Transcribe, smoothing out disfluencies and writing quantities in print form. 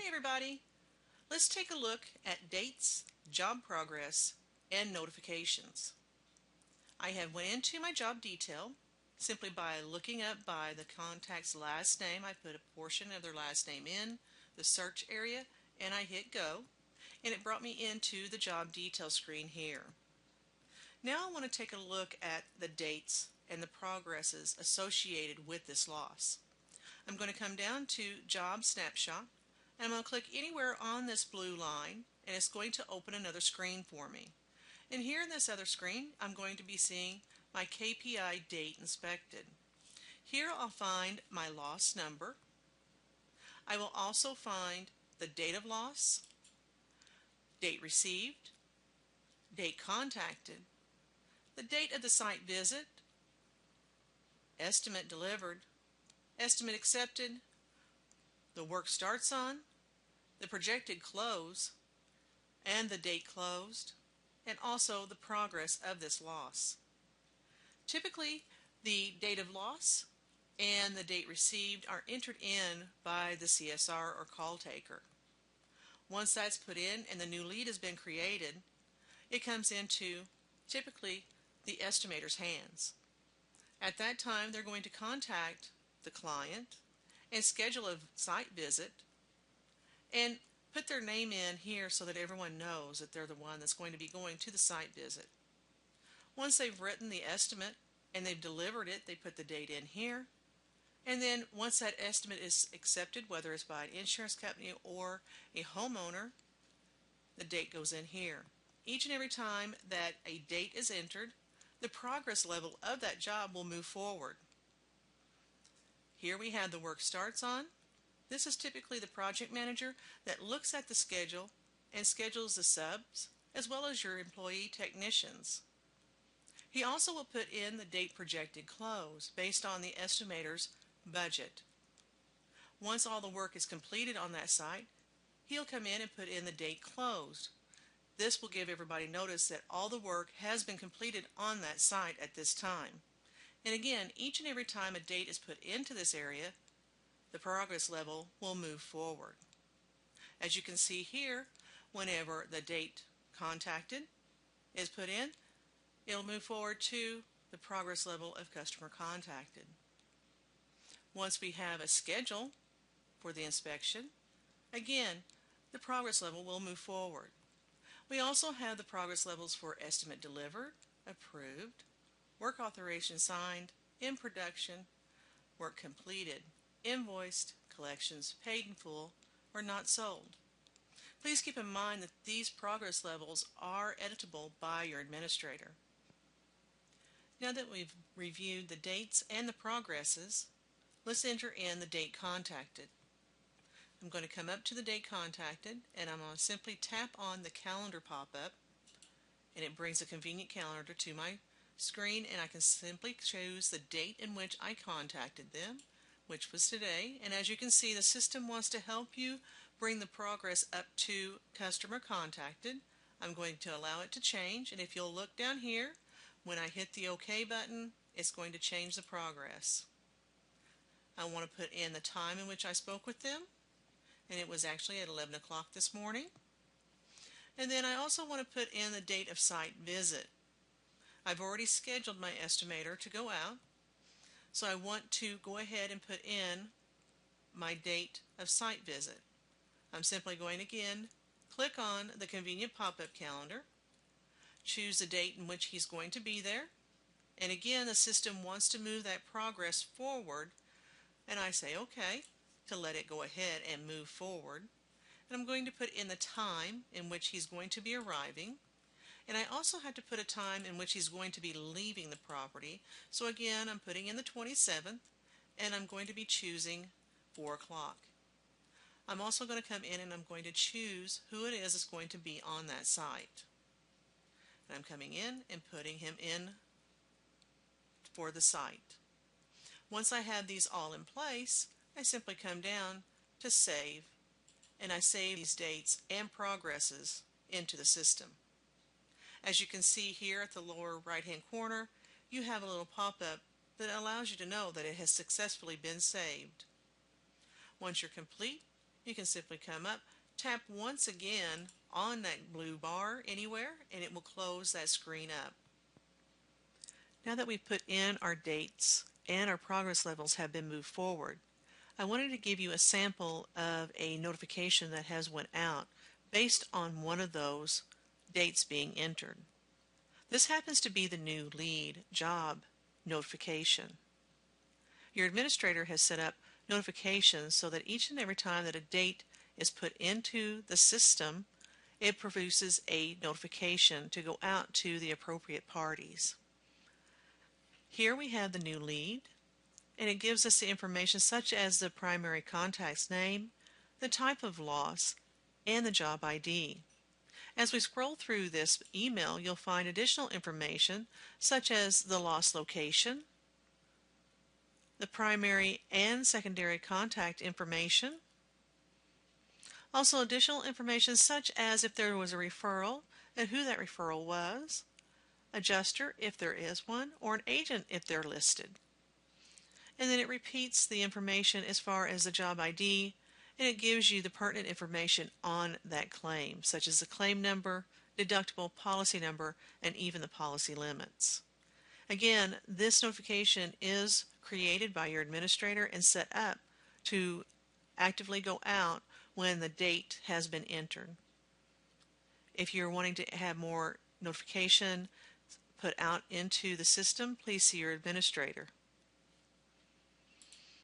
everybody. Let's take a look at dates, job progress, and notifications. I have went into my job detail simply by looking up by the contact's last name. I put a portion of their last name in the search area and I hit go, and it brought me into the job detail screen here. Now I want to take a look at the dates and the progresses associated with this loss. I'm going to come down to Job Snapshot, and I'm going to click anywhere on this blue line, and it's going to open another screen for me. And here in this other screen, I'm going to be seeing my KPI date inspected. Here I'll find my loss number. I will also find the date of loss, date received, date contacted, the date of the site visit, estimate delivered, estimate accepted, the work starts on, the projected close, and the date closed, and also the progress of this loss. Typically, the date of loss and the date received are entered in by the CSR or call taker. Once that's put in and the new lead has been created, it comes into typically the estimator's hands. At that time, they're going to contact the client and schedule a site visit and put their name in here so that everyone knows that they're the one that's going to be going to the site visit. Once they've written the estimate and they've delivered it, they put the date in here. And then once that estimate is accepted, whether it's by an insurance company or a homeowner, the date goes in here. Each and every time that a date is entered, the progress level of that job will move forward. Here we have the work starts on. This is typically the project manager that looks at the schedule and schedules the subs as well as your employee technicians. He also will put in the date projected close based on the estimator's budget. Once all the work is completed on that site, he'll come in and put in the date closed. This will give everybody notice that all the work has been completed on that site at this time. And again, each and every time a date is put into this area, the progress level will move forward. As you can see here, whenever the date contacted is put in, it'll move forward to the progress level of customer contacted. Once we have a schedule for the inspection, again, the progress level will move forward. We also have the progress levels for estimate delivered, approved, work authorization signed, in production, work completed, invoiced, collections paid in full, or not sold. Please keep in mind that these progress levels are editable by your administrator. Now that we've reviewed the dates and the progresses, let's enter in the date contacted. I'm going to come up to the date contacted, and I'm going to simply tap on the calendar pop-up, and it brings a convenient calendar to my screen, and I can simply choose the date in which I contacted them, which was today. And as you can see, the system wants to help you bring the progress up to customer contacted. I'm going to allow it to change, and if you'll look down here, when I hit the OK button, it's going to change the progress. I want to put in the time in which I spoke with them, and it was actually at 11 o'clock this morning. And then I also want to put in the date of site visit. I've already scheduled my estimator to go out, so I want to go ahead and put in my date of site visit. I'm simply going to again click on the convenient pop-up calendar, choose the date in which he's going to be there, and again the system wants to move that progress forward, and I say OK to let it go ahead and move forward. And I'm going to put in the time in which he's going to be arriving, and I also have to put a time in which he's going to be leaving the property. So again, I'm putting in the 27th, and I'm going to be choosing 4 o'clock. I'm also going to come in and I'm going to choose who it is that's going to be on that site. And I'm coming in and putting him in for the site. Once I have these all in place, I simply come down to save, and I save these dates and progresses into the system. As you can see here at the lower right hand corner, you have a little pop-up that allows you to know that it has successfully been saved. Once you're complete, you can simply come up, tap once again on that blue bar anywhere, and it will close that screen up. Now that we've put in our dates and our progress levels have been moved forward, I wanted to give you a sample of a notification that has went out based on one of those dates being entered. This happens to be the new lead job notification. Your administrator has set up notifications so that each and every time that a date is put into the system, it produces a notification to go out to the appropriate parties. Here we have the new lead, and it gives us the information such as the primary contact's name, the type of loss, and the job ID. As we scroll through this email, you'll find additional information such as the loss location, the primary and secondary contact information, also additional information such as if there was a referral and who that referral was, adjuster if there is one, or an agent if they're listed. And then it repeats the information as far as the job ID, and it gives you the pertinent information on that claim, such as the claim number, deductible, policy number, and even the policy limits. Again, this notification is created by your administrator and set up to actively go out when the date has been entered. If you're wanting to have more notification put out into the system, please see your administrator.